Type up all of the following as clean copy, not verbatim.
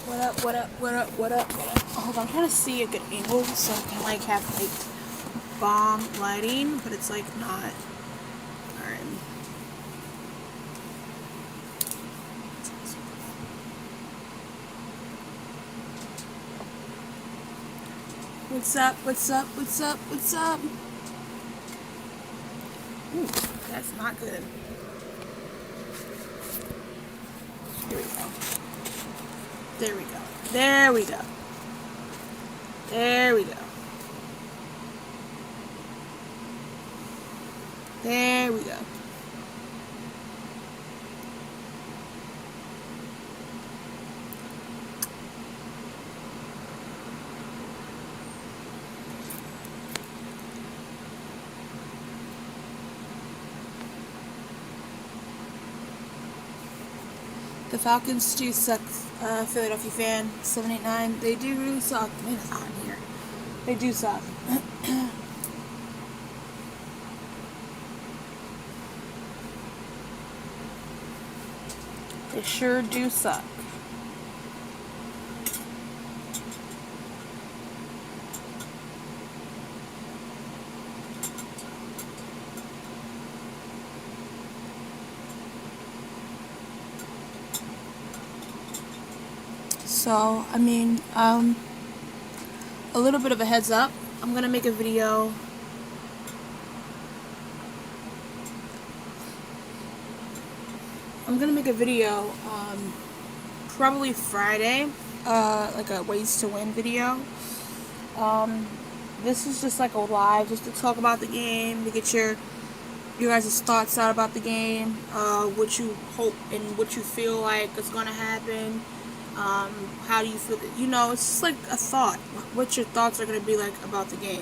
What up, what up, what up, what up, what up? Hold on, I'm trying to see a good angle so I can like have like bomb lighting, but it's like not. Alright. What's up, what's up, what's up, what's up? Ooh, that's not good. Here we go. There we go. There we go. There we go. There we go. The Falcons do suck, Philadelphia fan, 789. They do really suck. Man, it's hot in here. They do suck. They sure do suck. So, I mean, a little bit of a heads up. I'm gonna make a video. Probably Friday, like a ways to win video. This is just like a live, just to talk about the game, to get your guys' thoughts out about the game, what you hope and what you feel like is gonna happen. How do you feel? You know, it's just like a thought. What your thoughts are going to be like about the game.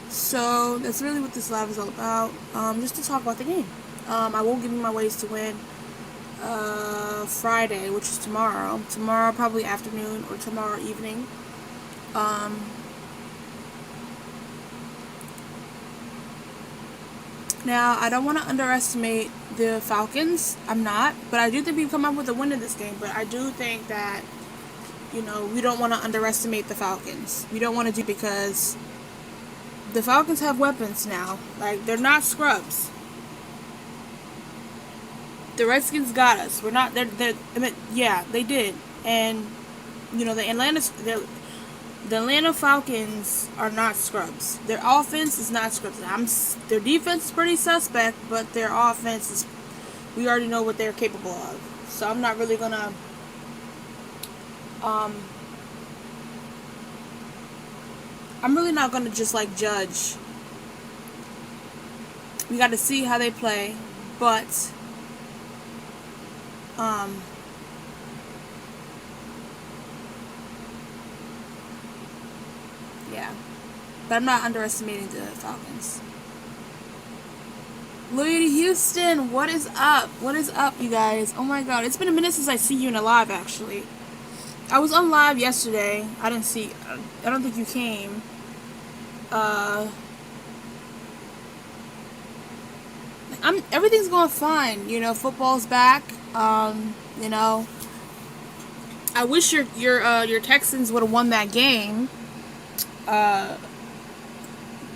So that's really what this live is all about. Just to talk about the game. I will give you my ways to win Friday, which is tomorrow. Tomorrow, probably afternoon or tomorrow evening. Now, I don't want to underestimate the Falcons. I'm not. But I do think we come up with a win in this game. But I do think that, you know, we don't want to underestimate the Falcons. We don't want to do, because the Falcons have weapons now. Like, they're not scrubs. The Redskins got us. We're not. I mean, yeah, they did. And, you know, the Atlanta Falcons are not scrubs. Their offense is not scrubs. Their defense is pretty suspect, but their offense is, we already know what they're capable of. So I'm not really gonna I'm really not gonna just like judge. We got to see how they play, but yeah. But I'm not underestimating the Falcons. Lloyd Houston, what is up? What is up, you guys? Oh my god, it's been a minute since I see you in a live, actually. I was on live yesterday. I don't think you came. Everything's going fine. You know, football's back. You know, I wish your Texans would have won that game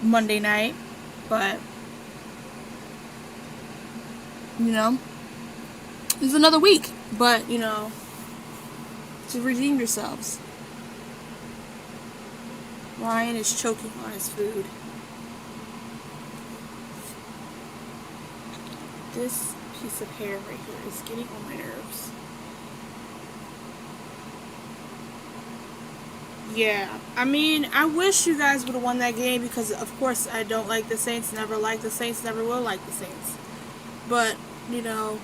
Monday night, but you know, it's another week. But you know, to redeem yourselves. Ryan is choking on his food. This piece of hair right here is getting on my nerves. Yeah, I mean, I wish you guys would have won that game, because of course I don't like the Saints, never liked the Saints, never will like the Saints. But, you know,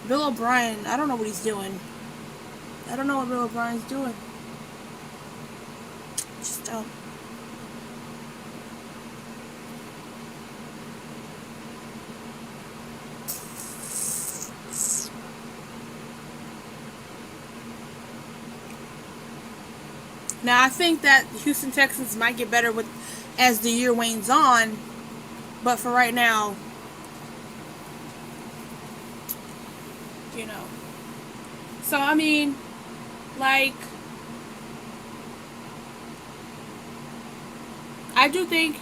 Bill O'Brien, I don't know what he's doing. I don't know what Bill O'Brien's doing. Just don't. Now, I think that Houston Texans might get better as the year wanes on, but for right now, you know. So, I mean, like, I do think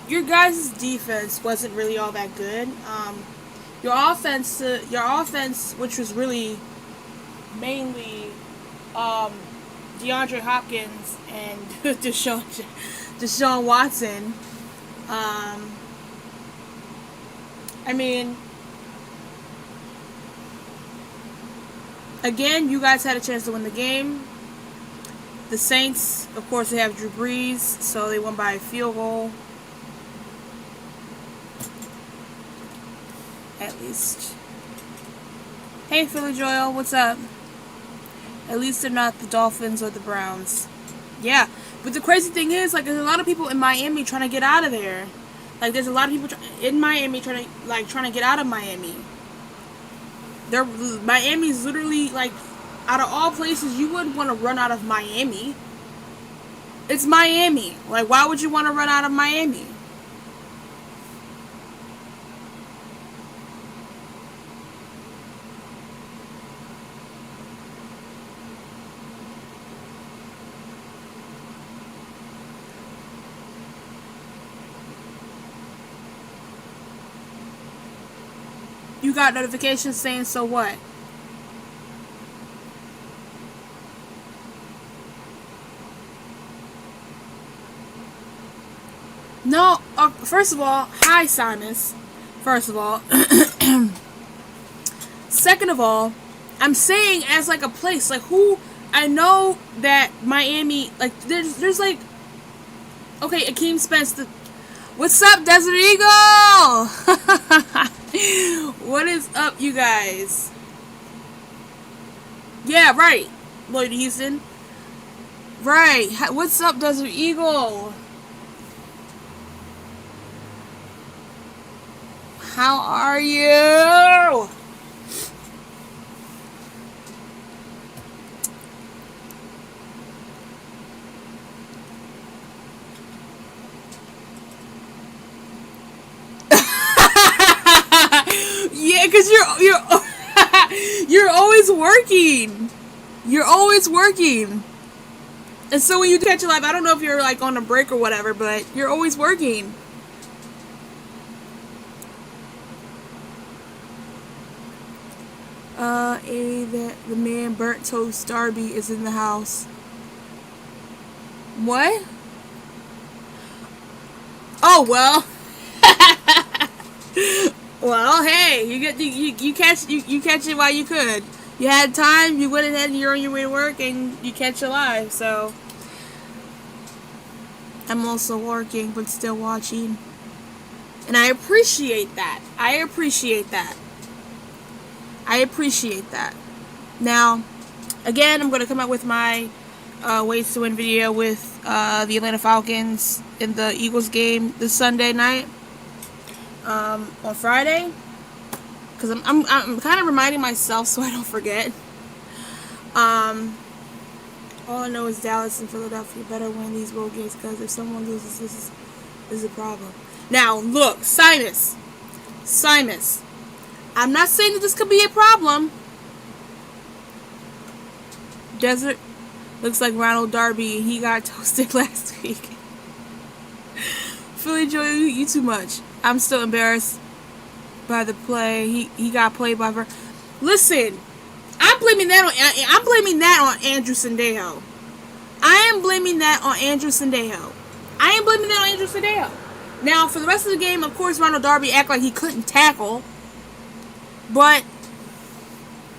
your guys' defense wasn't really all that good. Your offense, which was really mainly DeAndre Hopkins and Deshaun Watson. I mean, again, you guys had a chance to win the game. The Saints, of course, they have Drew Brees, so they won by a field goal. At least. Hey, Philly Joel, what's up? At least they're not the Dolphins or the Browns. Yeah, but the crazy thing is, like, there's a lot of people in Miami trying to get out of there. Like, there's a lot of people in Miami trying to get out of Miami. Miami's literally, like, out of all places, you wouldn't want to run out of Miami. It's Miami. Like, why would you want to run out of Miami? You got notifications saying, so what? No, first of all, hi, Simus. First of all. Second of all, I'm saying as, like, a place, like, who, I know that Miami, like, there's like, okay, Akeem Spence, what's up, Desert Eagle? What is up, you guys? Yeah, right, Lloyd Houston. Right, what's up, Desert Eagle? How are you? Yeah, because you're always working. You're always working. And so when you catch a live, I don't know if you're, like, on a break or whatever, but you're always working. That the man Burnt Toast Darby is in the house. What? Oh, well. Well, hey, you catch it while you could. You had time, you went ahead and you're on your way to work and you catch it live, so I'm also working but still watching. And I appreciate that. I appreciate that. Now, again, I'm going to come out with my ways to win video with the Atlanta Falcons in the Eagles game this Sunday night on Friday, because I'm kind of reminding myself so I don't forget. All I know is Dallas and Philadelphia better win these road games, because if someone loses, this is a problem. Now, look, Simus, I'm not saying that this could be a problem. Desert looks like Ronald Darby. He got toasted last week. Philly Joy, you too much. I'm still embarrassed by the play. He got played by her. Listen, I'm blaming that on Andrew Sendejo. I am blaming that on Andrew Sendejo. Now, for the rest of the game, of course, Ronald Darby acted like he couldn't tackle. But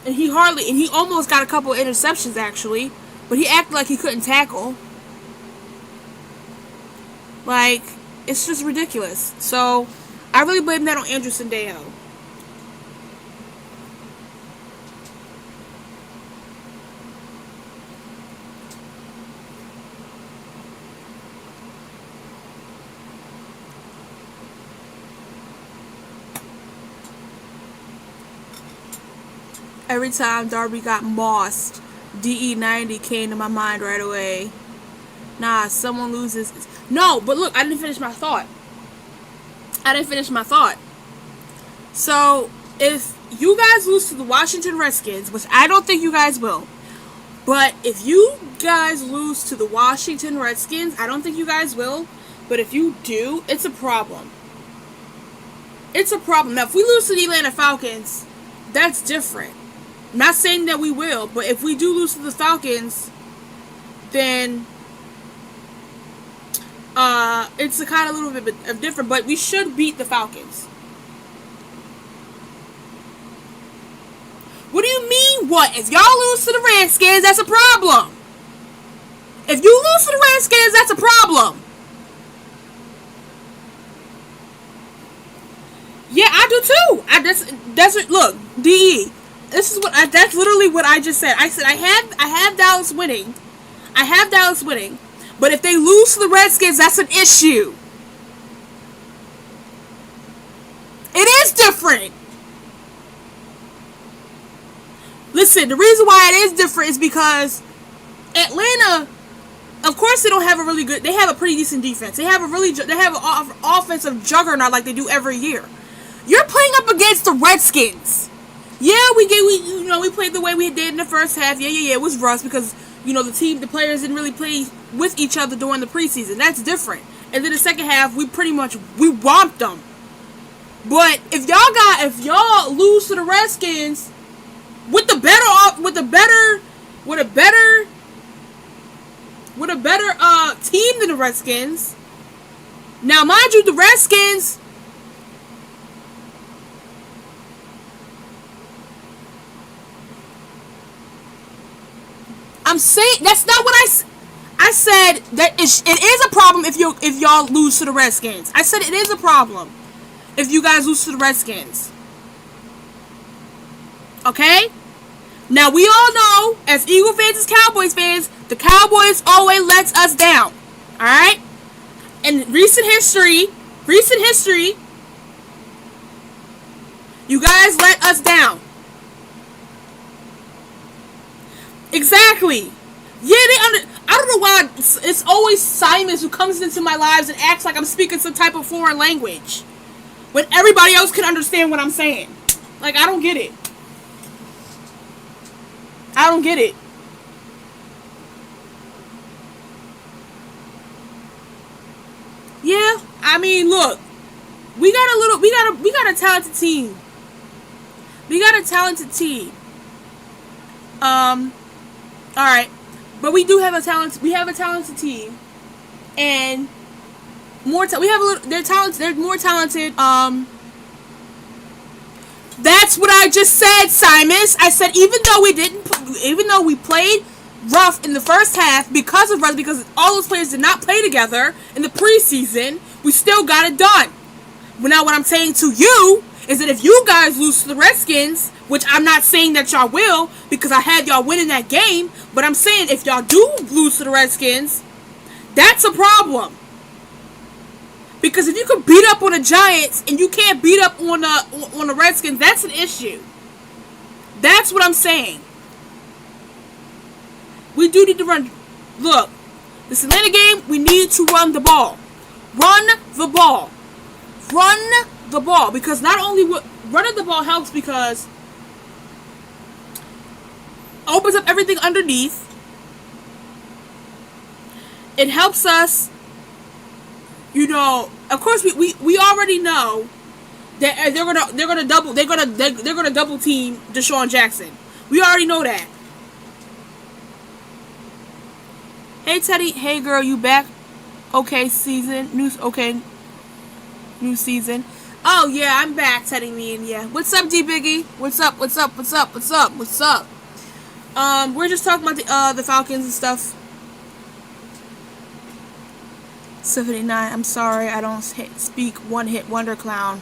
he almost got a couple of interceptions, actually. But he acted like he couldn't tackle. Like, it's just ridiculous. So, I really blame that on Andrew Sendejo. Every time Darby got mossed, DE90 came to my mind right away. Nah, someone loses. No, but look, I didn't finish my thought. So, if you guys lose to the Washington Redskins, which I don't think you guys will, but if you guys lose to the Washington Redskins, I don't think you guys will, but if you do, it's a problem. It's a problem. Now, if we lose to the Atlanta Falcons, that's different. I'm not saying that we will, but if we do lose to the Falcons, then it's a kind of little bit of different, but we should beat the Falcons. What do you mean, what? If y'all lose to the Redskins, that's a problem. If you lose to the Redskins, that's a problem. Yeah, I do too. That's what, look, DE. This is what that's literally what I just said. I said I have Dallas winning. I have Dallas winning. But if they lose to the Redskins, that's an issue. It is different. Listen, the reason why it is different is because Atlanta, of course, they don't have a really good. They have a pretty decent defense. They have an offensive juggernaut like they do every year. You're playing up against the Redskins. Yeah, we played the way we did in the first half. Yeah. It was rust because the players didn't really play with each other during the preseason. That's different. And then the second half, we whomped them. But if y'all lose to the Redskins with a better team than the Redskins. Now, mind you, the Redskins. I'm saying that's not what I said. That it is a problem if y'all lose to the Redskins. I said it is a problem if you guys lose to the Redskins. Okay? Now we all know, as Eagle fans, as Cowboys fans, the Cowboys always lets us down. Alright? In recent history, you guys let us down. Exactly. Yeah, I don't know why it's always Simons who comes into my lives and acts like I'm speaking some type of foreign language when everybody else can understand what I'm saying. Like, I don't get it. Yeah, I mean, look, we got a talented team. Alright. But we do have a talented team. And they're more talented. That's what I just said, Simons. I said even though we played rough in the first half because all those players did not play together in the preseason, we still got it done. But now what I'm saying to you is that if you guys lose to the Redskins, which I'm not saying that y'all will, because I had y'all winning that game, but I'm saying if y'all do lose to the Redskins, that's a problem. Because if you can beat up on the Giants and you can't beat up on the Redskins, that's an issue. That's what I'm saying. We do need to run. Look, this Atlanta game, we need to run the ball. Run the ball. Because not only running the ball helps because opens up everything underneath. It helps us, of course we already know that they're gonna double team Deshaun Jackson. We already know that. Hey Teddy, hey girl, you back? Okay, new season. Oh yeah, I'm back, Teddy Mean. Yeah. What's up, D Biggie? What's up? We're just talking about the Falcons and stuff. 79. I'm sorry, I don't speak one hit wonder clown.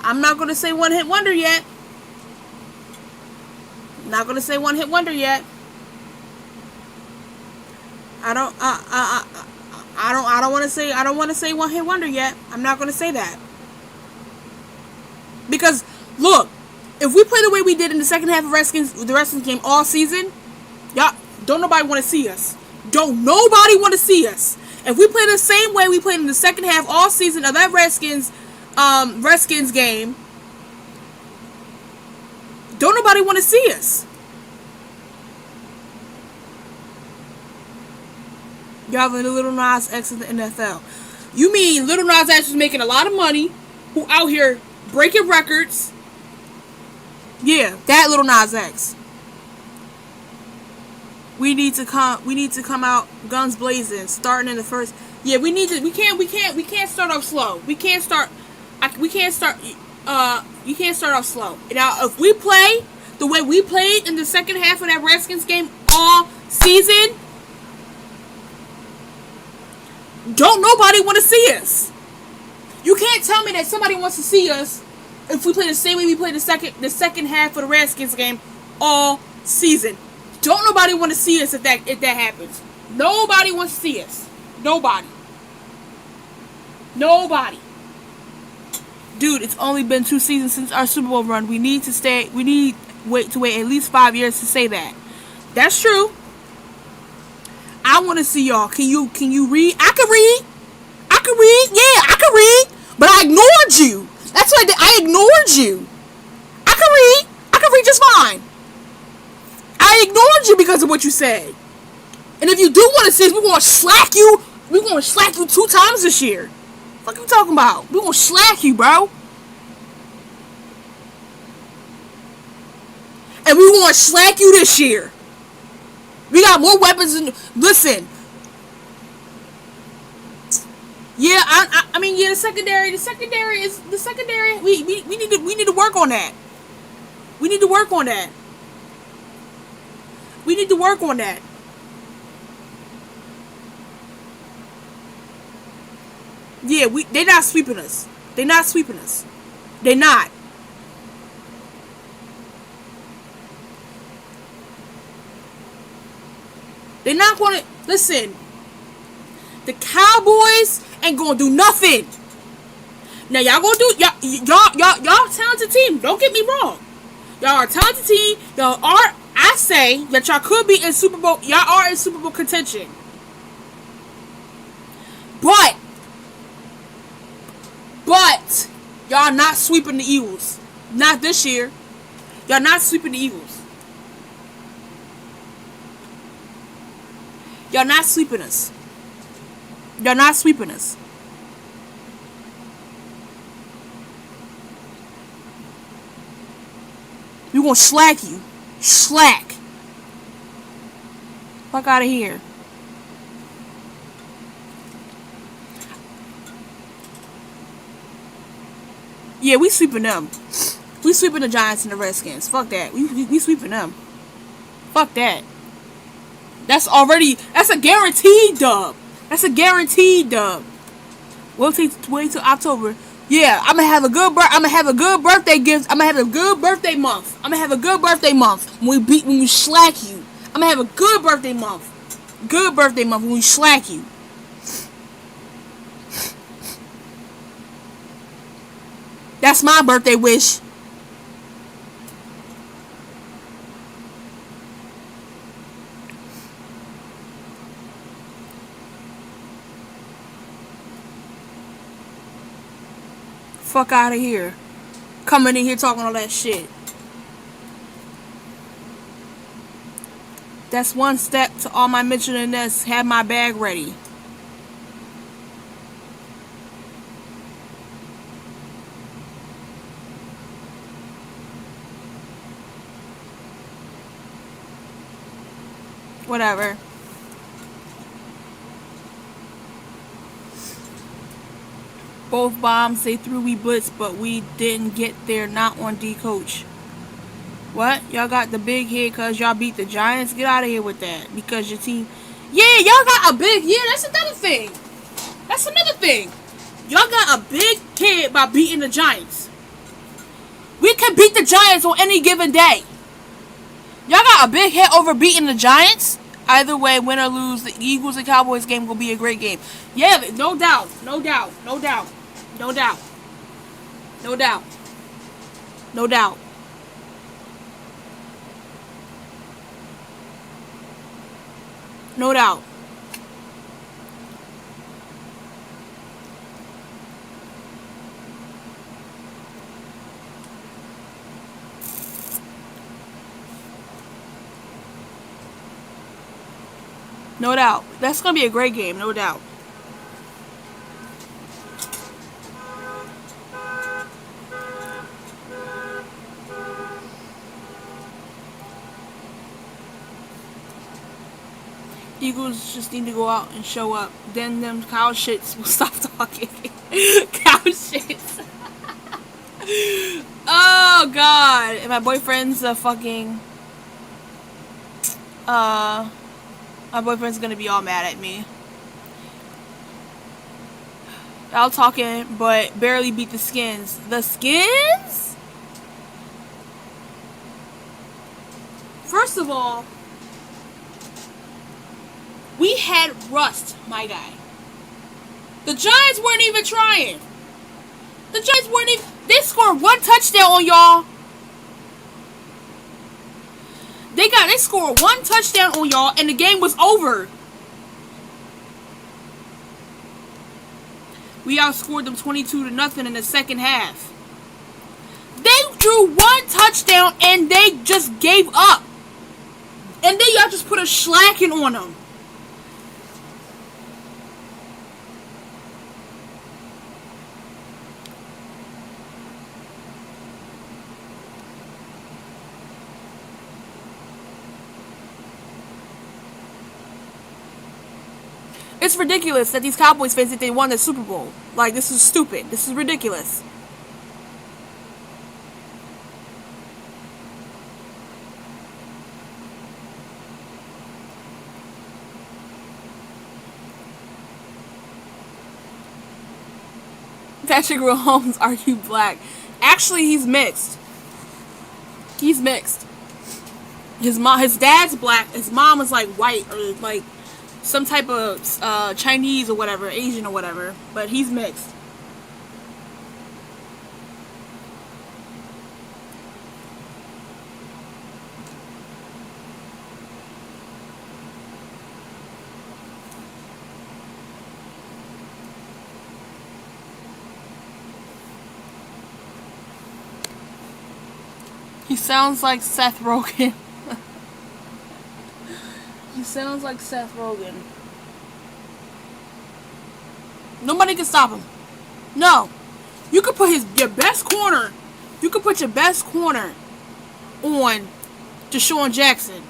I'm not gonna say one hit wonder yet. I don't want to say one hit wonder yet. I'm not gonna say that. Because look, if we play the way we did in the second half of the Redskins game all season, y'all don't nobody want to see us. Don't nobody want to see us. If we play the same way we played in the second half all season of that Redskins game, don't nobody want to see us. Y'all have a Little Nas X in the NFL. You mean Little Nas X was making a lot of money, who out here breaking records? Yeah, that Little Nas X. We need to come out guns blazing, starting in the first. Yeah, we can't start off slow. You can't start off slow. Now, if we play the way we played in the second half of that Redskins game all season, don't nobody want to see us. You can't tell me that somebody wants to see us if we play the same way we played the second half of the Redskins game all season. Don't nobody want to see us if that happens. Nobody wants to see us. Nobody. Dude, it's only been 2 seasons since our Super Bowl run. We need to wait at least 5 years to say that. That's true. I want to see y'all. Can you read? I can read. Yeah, I can read. But I ignored you. That's what I did. I ignored you. I can read just fine. I ignored you because of what you said. And if you do want to see us, we're going to slack you. We're going to slack you 2 times this year. What are you talking about? We're going to slack you, bro. And we want to slack you this year. We got more weapons than... Listen. Yeah, I mean, yeah, the secondary, we need to work on that. We need to work on that. Yeah, they're not sweeping us. They're not. They're not going to... Listen. The Cowboys ain't going to do nothing. Now, y'all going to do... Y'all talented team. Don't get me wrong. Y'all are a talented team. Y'all are... I say that y'all could be in Super Bowl... Y'all are in Super Bowl contention. But... y'all not sweeping the Eagles. Not this year. Y'all not sweeping the Eagles. Y'all not sweeping us. We're gonna slack you. Slack. Fuck out of here. Yeah, we sweeping them. We sweeping the Giants and the Redskins. Fuck that. We sweeping them. Fuck that. That's a guaranteed dub. We'll wait till October. Yeah, I'm gonna have a good birthday gift. I'm gonna have a good birthday month. When we slack you. I'm gonna have a good birthday month. When we slack you. That's my birthday wish. Fuck out of here. Coming in here talking all that shit. That's one step to all my mentioning this. Have my bag ready. Whatever. Both bombs they threw, we blitzed, but we didn't get there. Not on D, coach. What? Y'all got the big head because y'all beat the Giants? Get out of here with that. Because your team... Yeah, y'all got a big... Yeah, that's another thing. Y'all got a big head by beating the Giants. We can beat the Giants on any given day. Y'all got a big head over beating the Giants? Either way, win or lose, the Eagles and Cowboys game will be a great game. Yeah, no doubt. No doubt. No doubt. That's going to be a great game, no doubt. Eagles just need to go out and show up. Then them cow shits will stop talking. Cow shits. Oh, God. And my boyfriend's my boyfriend's gonna be all mad at me. Y'all talking, but barely beat the Skins. The Skins? First of all, we had rust, my guy. The Giants weren't even trying. The Giants weren't even... They scored 1 touchdown on y'all. They scored 1 touchdown on y'all, and the game was over. We outscored them 22-0 in the second half. They drew 1 touchdown, and they just gave up. And then y'all just put a slacking on them. It's ridiculous that these Cowboys fans think they won the Super Bowl. Like, this is stupid. This is ridiculous. Patrick Mahomes, are you black? Actually, he's mixed. He's mixed. His dad's black. His mom is like white or like some type of Chinese or whatever, Asian or whatever, but he's mixed. He sounds like Seth Rogen. He sounds like Seth Rogen. Nobody can stop him. No. You could put your best corner. You could put your best corner on Deshaun Jackson.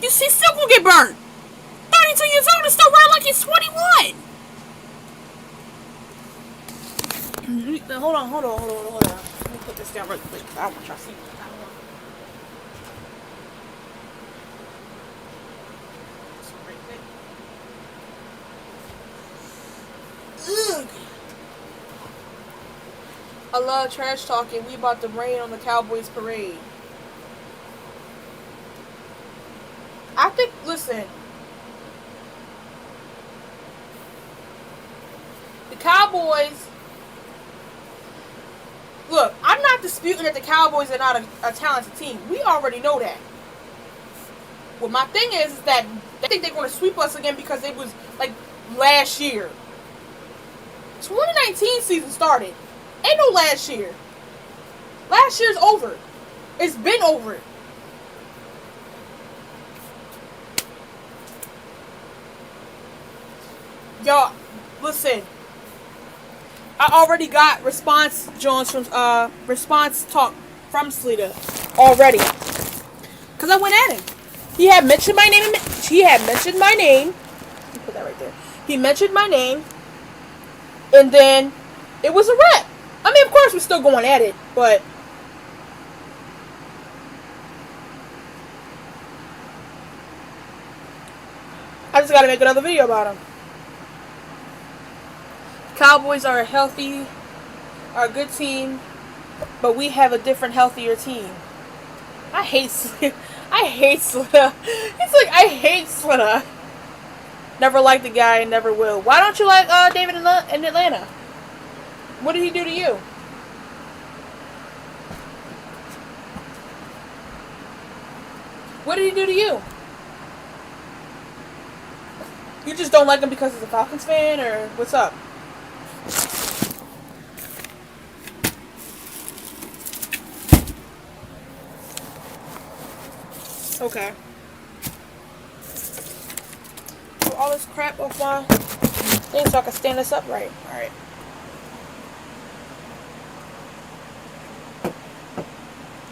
You see, still gonna get burned. 32 years old and still running like he's 21. Hold on. Let me put this down real quick. I want y'all to see. Ugh. I love trash talking. We about to rain on the Cowboys parade. I think, listen. The Cowboys. Look, I'm not disputing that the Cowboys are not a talented team. We already know that. Well, my thing is that they think they're going to sweep us again because it was like last year. 2019 season started. Ain't no last year. Last year's over. It's been over. Y'all, listen. I already got response Jones from response talk from Sleeta already. Cause I went at him. He had mentioned my name. Let me put that right there. He mentioned my name. And then it was a wrap. I mean, of course, we're still going at it, but I just got to make another video about him. Cowboys are a good team, but we have a different, healthier team. I hate Sleeta. He's like, I hate Sleeta. Never liked the guy and never will. Why don't you like David in Atlanta? What did he do to you? What did he do to you? You just don't like him because he's a Falcons fan, or what's up? Okay. Put all this crap off my thing so I can stand this up right. Alright.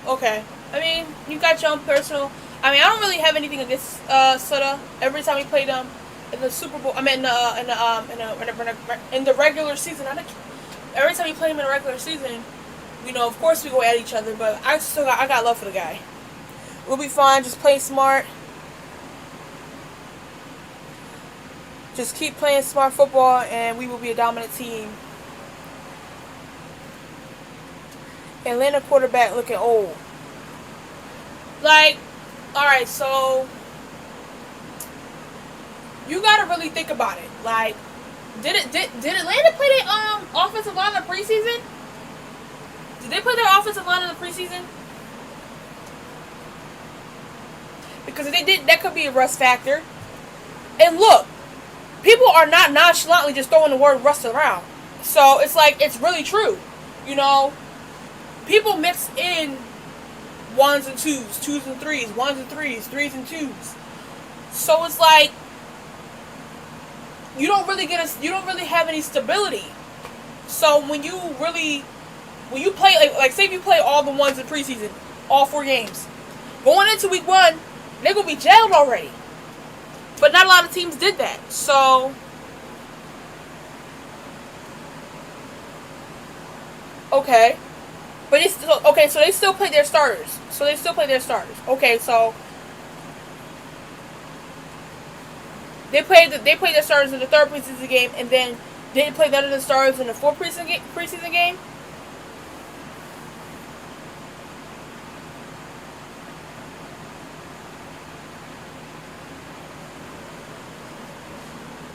Okay. I mean, you got your own personal. I mean, I don't really have anything against Sutter. Every time we played them in the Super Bowl, I mean, in the regular season, every time we play him in the regular season, you know, of course we go at each other, but I got love for the guy. We'll be fine. Just play smart. Just keep playing smart football, and we will be a dominant team. Atlanta quarterback looking old. Like, alright, so you gotta really think about it. Like, did Atlanta play their offensive line in the preseason? Did they play their offensive line in the preseason? Because if they did, that could be a rust factor. And look, people are not nonchalantly just throwing the word rust around. So it's like, it's really true. You know, people mix in ones and twos, twos and threes, ones and threes, threes and twos. So it's like, you don't really have any stability. So when you play, like say if you play all the ones in preseason, all 4 games, going into week 1, they're going to be jailed already. But not a lot of teams did that. So, okay. But so they still play their starters. Okay, so they played their starters in the 3rd preseason game, and then they play none of the starters in the 4th preseason game.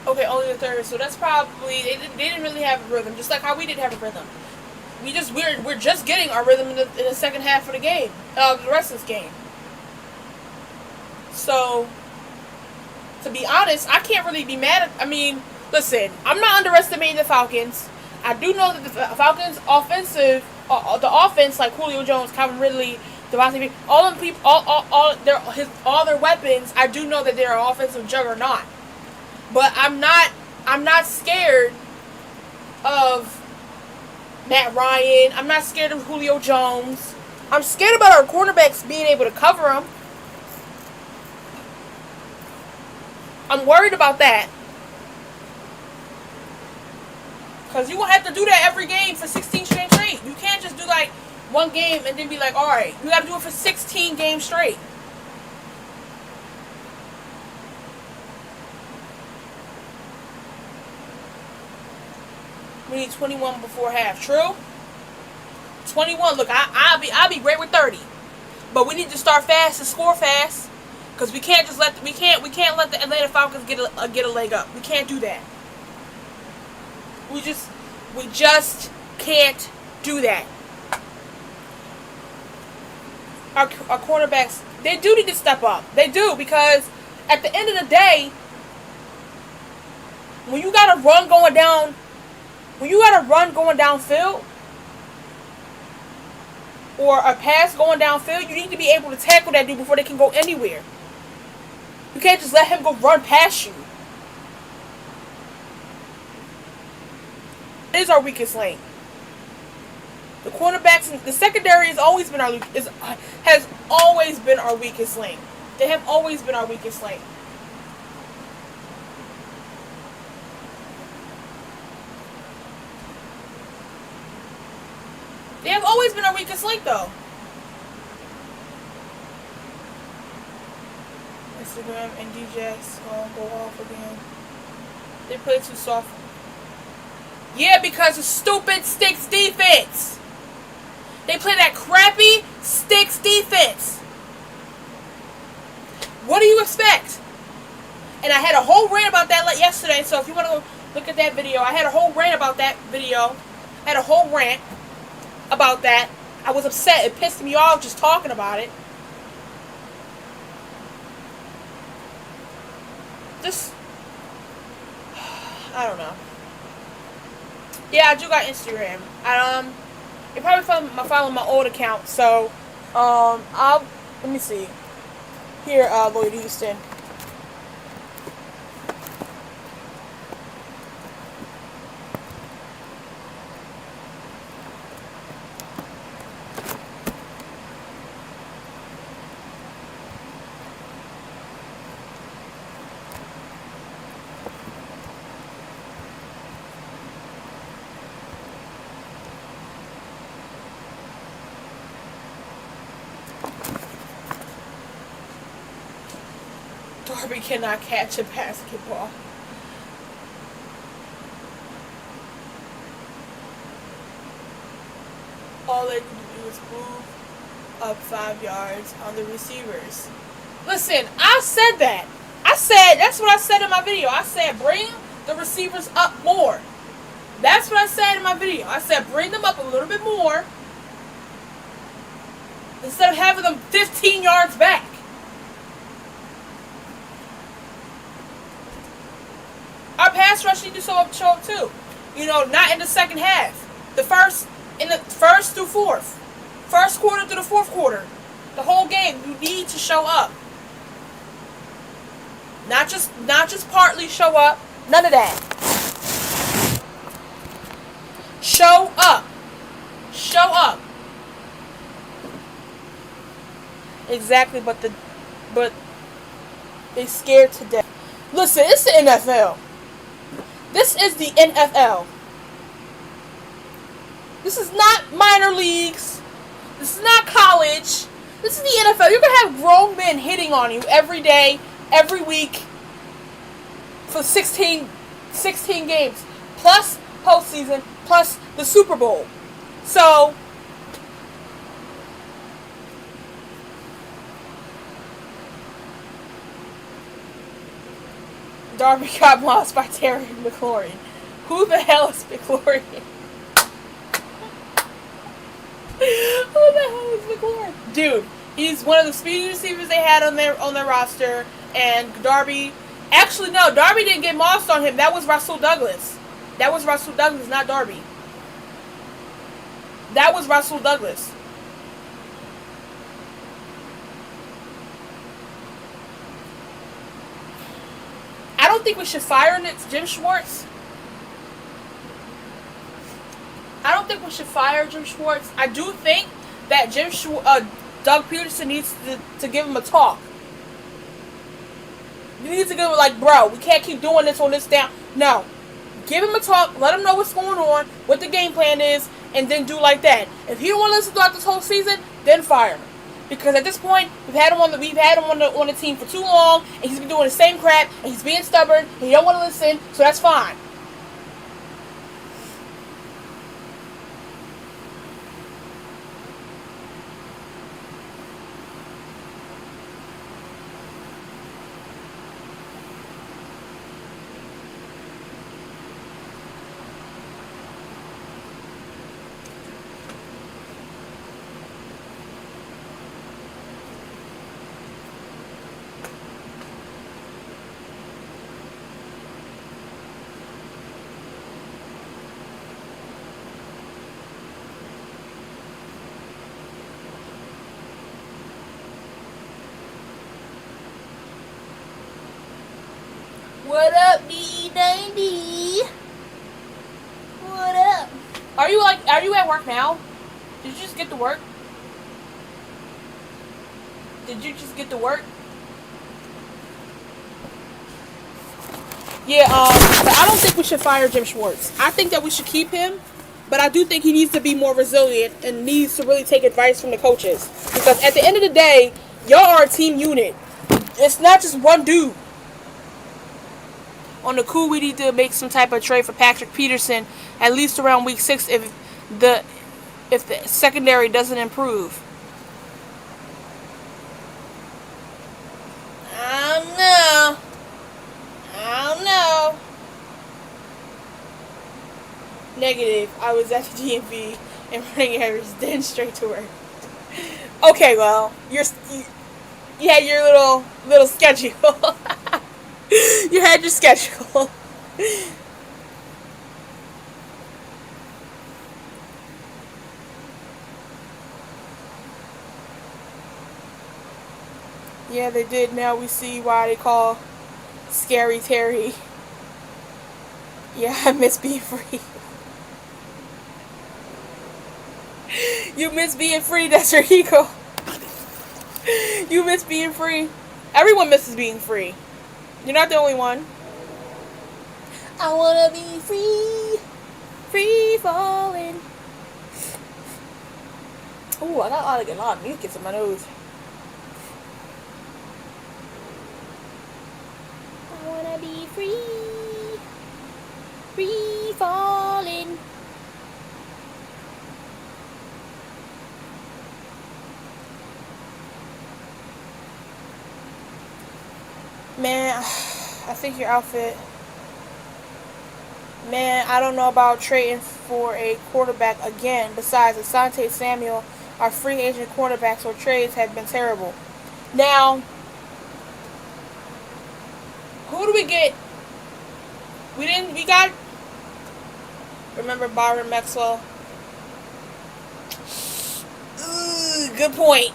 Okay, only the 3rd. So that's probably they didn't really have a rhythm, just like how we didn't have a rhythm. We're just getting our rhythm in the second half of the game, the rest of this game. So, to be honest, I can't really be mad at. I mean, listen, I'm not underestimating the Falcons. I do know that the Falcons' the offense, like Julio Jones, Calvin Ridley, Devontae, all them people, all their weapons. I do know that they're an offensive juggernaut. But I'm not scared of Matt Ryan. I'm not scared of Julio Jones. I'm scared about our cornerbacks being able to cover them. I'm worried about that. Because you won't have to do that every game for 16 straight. You can't just do like one game and then be like, alright, you got to do it for 16 games straight. We need 21 before half. True? 21. Look, I'll be great with 30. But we need to start fast and score fast. Because we can't just let the Atlanta Falcons get a leg up. We can't do that. We just can't do that. Our cornerbacks, they do need to step up. They do, because at the end of the day, when you got a run going downfield, or a pass going downfield, you need to be able to tackle that dude before they can go anywhere. You can't just let him go run past you. It is our weakest link. The cornerbacks, the secondary has always been our weakest link. They have always been our weakest link. They have always been our weakest link, though. Instagram and DJs gonna go off again. They play too soft. Yeah, because of stupid Sticks defense. They play that crappy Sticks defense. What do you expect? And I had a whole rant about that yesterday, so if you want to go look at that video, I had a whole rant about that video. I had a whole rant about that. I was upset. It pissed me off just talking about it. I don't know. Yeah, I do got Instagram. You probably follow my old account. So, I'll let me see. Here, Lloyd Houston. Darby cannot catch a basketball. All they need to do is move up 5 yards on the receivers. Listen, I said that. That's what I said in my video. I said bring the receivers up more. That's what I said in my video. I said bring them up a little bit more instead of having them 15 yards back. Our pass rush need to show up too. Not in the second half. In the first through fourth. First quarter through the fourth quarter. The whole game, you need to show up. Not just partly show up. None of that. Show up. Show up. Exactly, but they scared to death. Listen, it's the NFL. This is the NFL. This is not minor leagues. This is not college. This is the NFL. You're going to have grown men hitting on you every day, every week, for 16 games, plus postseason, plus the Super Bowl. So, Darby got lost by Terry McLaurin. Who the hell is McLaurin? Who the hell is McLaurin? Dude, he's one of the speedy receivers they had on their roster. And Darby, actually no, Darby didn't get mossed on him. That was Russell Douglas. That was Russell Douglas, not Darby. That was Russell Douglas. I don't think we should fire Jim Schwartz. I don't think we should fire Jim Schwartz. I do think that Doug Peterson needs to give him a talk. You need to give him bro, we can't keep doing this on this down. No. Give him a talk, let him know what's going on, what the game plan is, and then do like that. If he don't want to listen throughout this whole season, then fire him. Because at this point, we've had him on the team for too long, and he's been doing the same crap, and he's being stubborn, and he don't want to listen, so that's fine. What up, D90? What up? Are you at work now? Did you just get to work? Yeah, but I don't think we should fire Jim Schwartz. I think that we should keep him, but I do think he needs to be more resilient and needs to really take advice from the coaches. Because at the end of the day, y'all are a team unit. It's not just one dude. On the cool, we need to make some type of trade for Patrick Peterson at least around week 6 if the secondary doesn't improve. I don't know. Negative. I was at the DMV and running errands, then straight to work. Okay, well, you had your little schedule. You had your schedule. Yeah, they did. Now we see why they call Scary Terry. Yeah, I miss being free. You miss being free, that's your ego. You miss being free. Everyone misses being free. You're not the only one. I wanna be free. Free falling. Ooh, I got a lot of mucus in my nose. I wanna be free. Free falling. Man, I think your outfit. Man, I don't know about trading for a quarterback again. Besides, Asante Samuel, our free agent quarterbacks or trades have been terrible. Now, who do we get? We got, remember Byron Maxwell? Good point.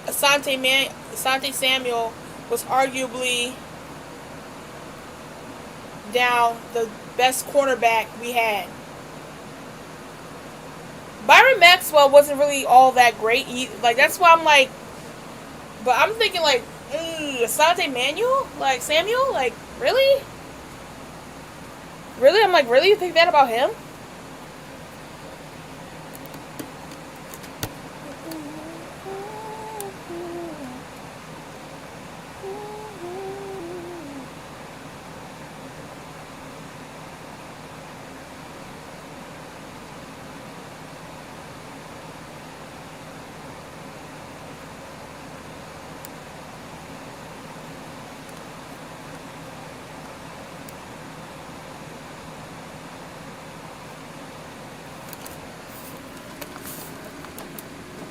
Asante Samuel was arguably down the best cornerback we had. Byron Maxwell wasn't really all that great. Like, that's why I'm like, but I'm thinking like, Asante Samuel, like, really? Really? I'm like, really? You think that about him?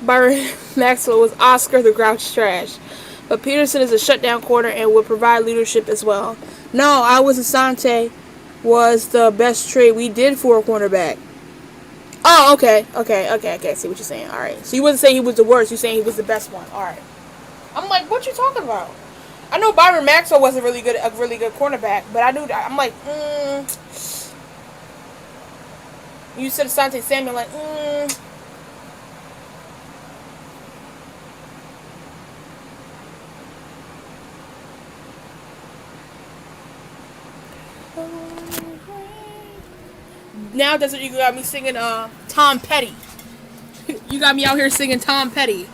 Byron Maxwell was Oscar the Grouch trash. But Peterson is a shutdown corner and would provide leadership as well. No, I was Asante was the best trade we did for a cornerback. Oh, okay. I see what you're saying. Alright. So you wasn't saying he was the worst, you're saying he was the best one. Alright. I'm like, what you talking about? I know Byron Maxwell wasn't a really good cornerback, but I knew that. I'm like, You said Asante Samuel, like, Now that's what you got me singing Tom Petty. You got me out here singing Tom Petty.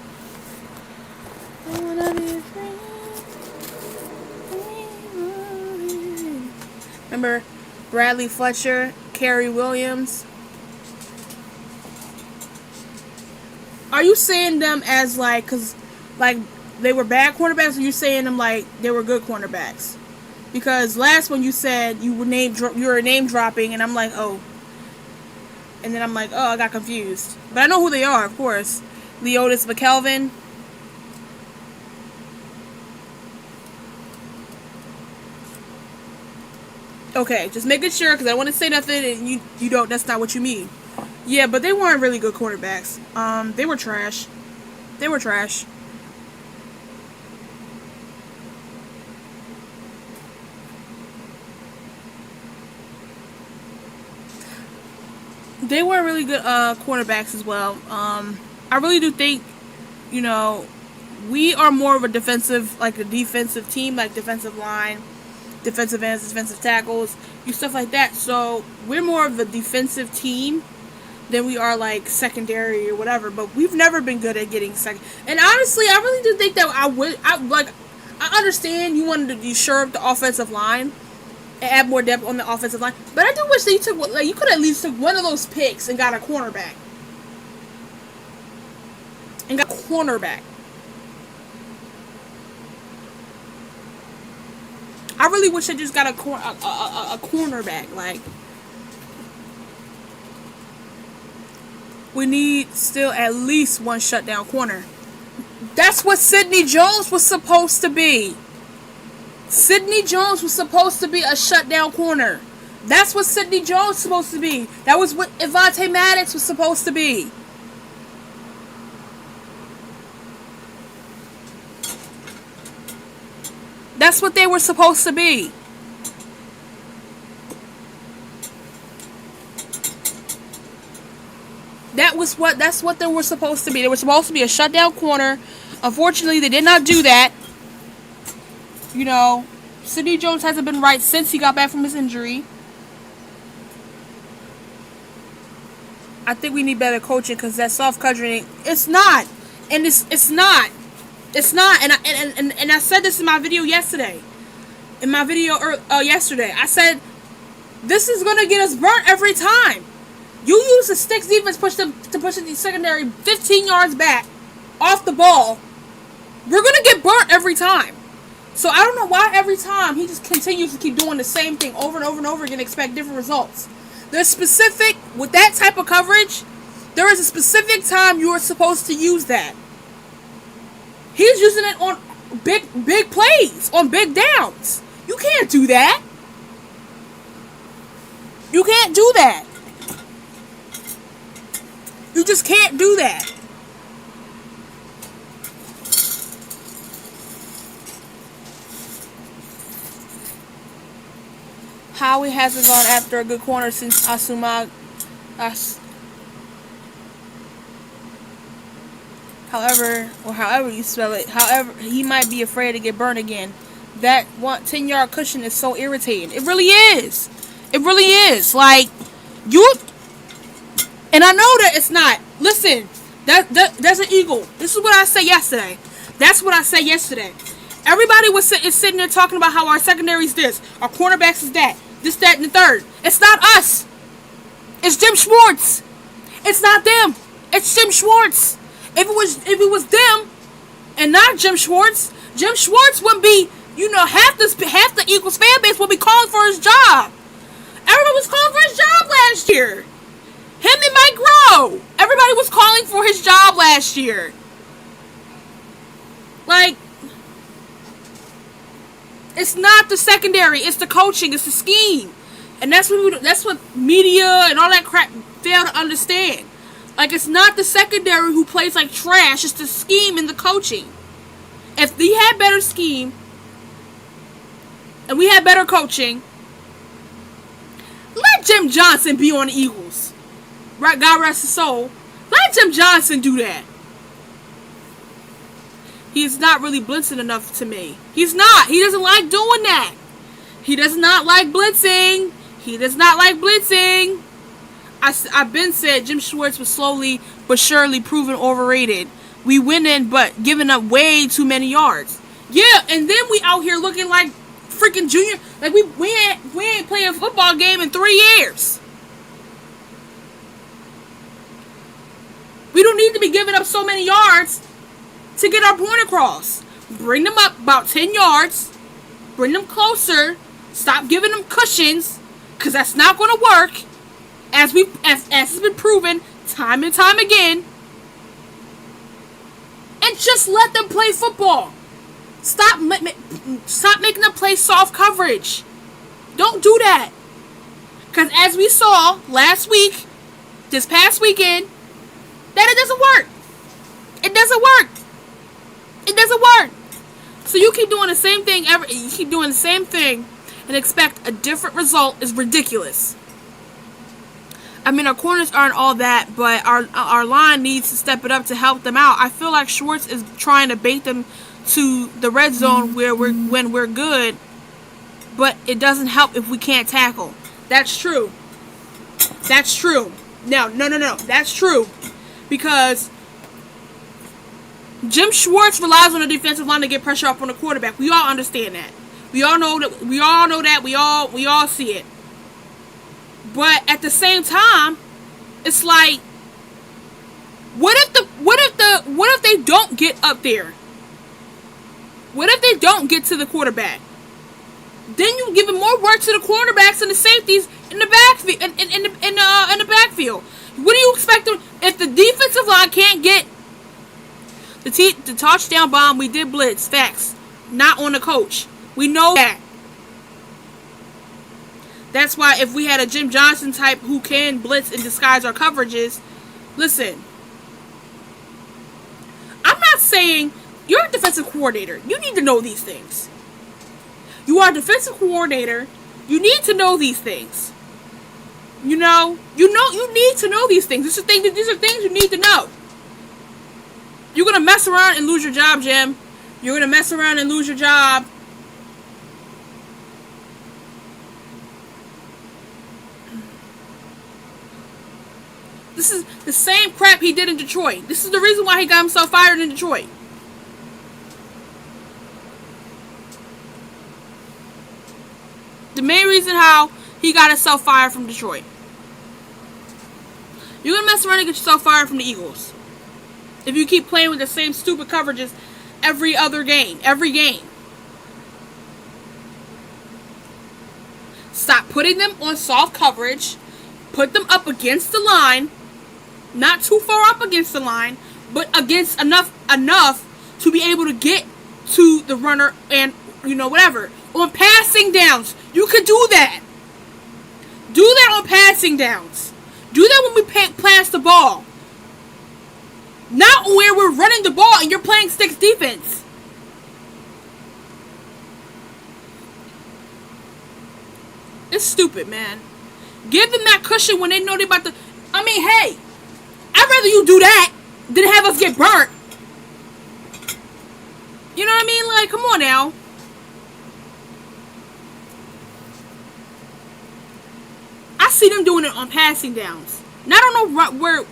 Remember Bradley Fletcher, Kerry Williams? Are you saying them as like, cause like they were bad cornerbacks, or you saying them like they were good cornerbacks? Because last one you said you were name dropping, and I'm like, oh. And then I'm like, oh, I got confused. But I know who they are, of course. Leotis McKelvin. Okay, just making sure, because I want to say nothing and you don't, that's not what you mean. Yeah, but they weren't really good quarterbacks. They were trash. They were trash. They were really good cornerbacks as well. I really do think, we are more of a defensive team, like defensive line, defensive ends, defensive tackles, stuff like that. So we're more of a defensive team than we are like secondary or whatever. But we've never been good at getting second. And honestly, I really do think that I understand you wanted to shore up the offensive line and add more depth on the offensive line, but I do wish that you could at least took one of those picks and got a cornerback. I really wish I just got a cornerback. Like, we need still at least one shutdown corner. That's what Sidney Jones was supposed to be. Sidney Jones was supposed to be a shutdown corner. That's what Sidney Jones was supposed to be. That was what Avonte Maddox was supposed to be. That's what they were supposed to be. That's what they were supposed to be. They were supposed to be a shutdown corner. Unfortunately, they did not do that. You know, Sidney Jones hasn't been right since he got back from his injury. I think we need better coaching because that soft covering, it's not. And it's not. It's not. And I said this in my video yesterday. Yesterday, I said, this is going to get us burnt every time. You use the sticks defense to push the secondary 15 yards back off the ball. We're going to get burnt every time. So I don't know why every time he just continues to keep doing the same thing over and over and over again and expect different results. There's specific, with that type of coverage, there is a specific time you are supposed to use that. He's using it on big plays, on big downs. You can't do that. You can't do that. You just can't do that. Howie hasn't gone after a good corner since However you spell it. However, he might be afraid to get burned again. That 10-yard cushion is so irritating. It really is. It really is. Like, you... And I know that it's not. Listen, that's an eagle. This is what I said yesterday. That's what I said yesterday. Everybody is sitting there talking about how our secondary is this. Our cornerbacks is that. This, that, and the third. It's not us. It's Jim Schwartz. It's not them. It's Jim Schwartz. If it was them and not Jim Schwartz wouldn't be, half the Eagles fan base would be calling for his job. Everyone was calling for his job last year. Him and Mike Rowe. Everybody was calling for his job last year. Like, it's not the secondary. It's the coaching. It's the scheme. And that's what media and all that crap fail to understand. Like, it's not the secondary who plays like trash. It's the scheme and the coaching. If we had better scheme and we had better coaching, let Jim Johnson be on the Eagles. Right, God rest his soul. Let Jim Johnson do that. He's not really blitzing enough to me. He's not. He doesn't like doing that. He does not like blitzing. He does not like blitzing. I've been said Jim Schwartz was slowly but surely proven overrated. We winning but giving up way too many yards. Yeah, and then we out here looking like freaking junior. Like we ain't played a football game in 3 years. We don't need to be giving up so many yards to get our point across. Bring them up about 10 yards. Bring them closer. Stop giving them cushions, because that's not going to work. As has been proven time and time again. And just let them play football. Stop making them play soft coverage. Don't do that. Because as we saw last week, this past weekend, that it doesn't work. It doesn't work. It doesn't work. So you keep doing the same thing and expect a different result is ridiculous. I mean, our corners aren't all that, but our line needs to step it up to help them out. I feel like Schwartz is trying to bait them to the red zone when we're good, but it doesn't help if we can't tackle. That's true. That's true. No. That's true. Because Jim Schwartz relies on the defensive line to get pressure up on the quarterback. We all understand that. We all know that. We all see it. But at the same time, it's like, what if they don't get up there? What if they don't get to the quarterback? Then you giving more work to the cornerbacks and the safeties in the backfield. In the backfield. What do you expect them if the defensive line can't get the touchdown bomb? We did blitz, facts, not on the coach. We know that. That's why if we had a Jim Johnson type who can blitz and disguise our coverages, listen, I'm not saying you're a defensive coordinator. You need to know these things. You are a defensive coordinator. You need to know these things. You need to know these things. These are things you need to know. You're gonna mess around and lose your job, Jim. You're gonna mess around and lose your job. This is the same crap he did in Detroit. This is the reason why he got himself fired in Detroit. The main reason how he got himself fired from Detroit. You're gonna mess around and get yourself fired from the Eagles if you keep playing with the same stupid coverages every game. Stop putting them on soft coverage. Put them up against the line. Not too far up against the line, but against enough to be able to get to the runner and, whatever. On passing downs, you could do that. Do that on passing downs. Do that when we pass the ball. Not where we're running the ball and you're playing sticks defense. It's stupid, man. Give them that cushion when they know they're about to... hey, I'd rather you do that than have us get burnt. You know what I mean? Like, come on now. I see them doing it on passing downs. Now, I don't know where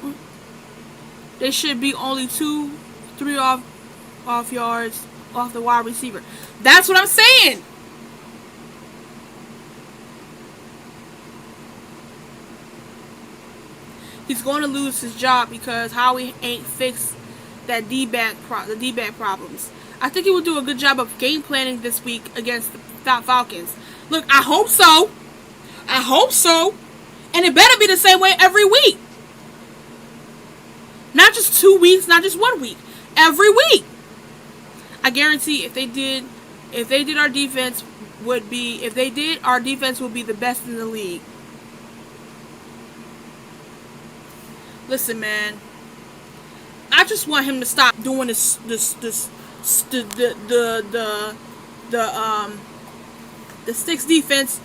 they should be only 2-3 off yards off the wide receiver. That's what I'm saying. He's going to lose his job because Howie ain't fixed that the D-back problems. I think he will do a good job of game planning this week against the Falcons. Look, I hope so. I hope so. And it better be the same way every week. Not just 2 weeks, not just 1 week. Every week. I guarantee our defense would be the best in the league. Listen, man. I just want him to stop doing the sticks defense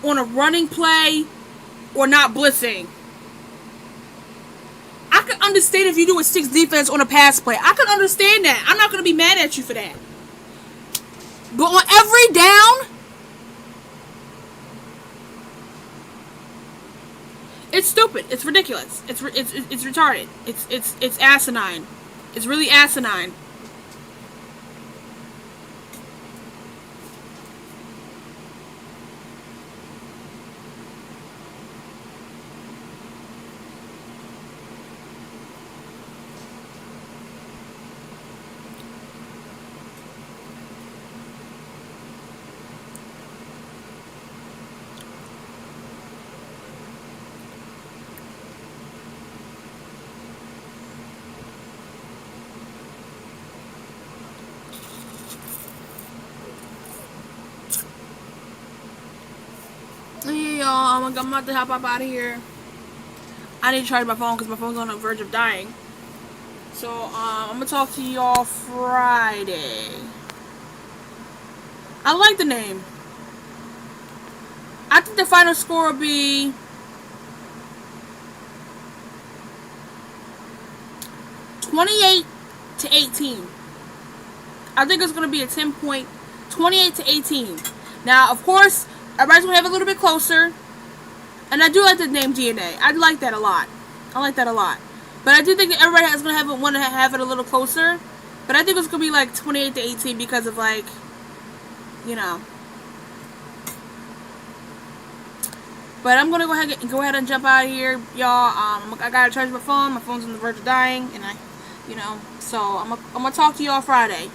on a running play or not blitzing. I could understand if you do a sticks defense on a pass play. I could understand that. I'm not going to be mad at you for that. But on every down, it's stupid. It's ridiculous. It's retarded. It's asinine. It's really asinine. Yeah, y'all, I'm about to hop up out of here. I need to charge my phone because my phone's on the verge of dying. So, I'm going to talk to y'all Friday. I like the name. I think the final score will be 28-18. I think it's going to be a 10-point, 28-18. Now, of course, everybody's going to have a little bit closer. And I do like the name DNA. I like that a lot. But I do think that everybody is going to want to have it a little closer. But I think it's going to be like 28-18 because of like, But I'm going to go ahead and jump out of here, y'all. I got to charge my phone. My phone's on the verge of dying. And so I'm going to talk to y'all Friday.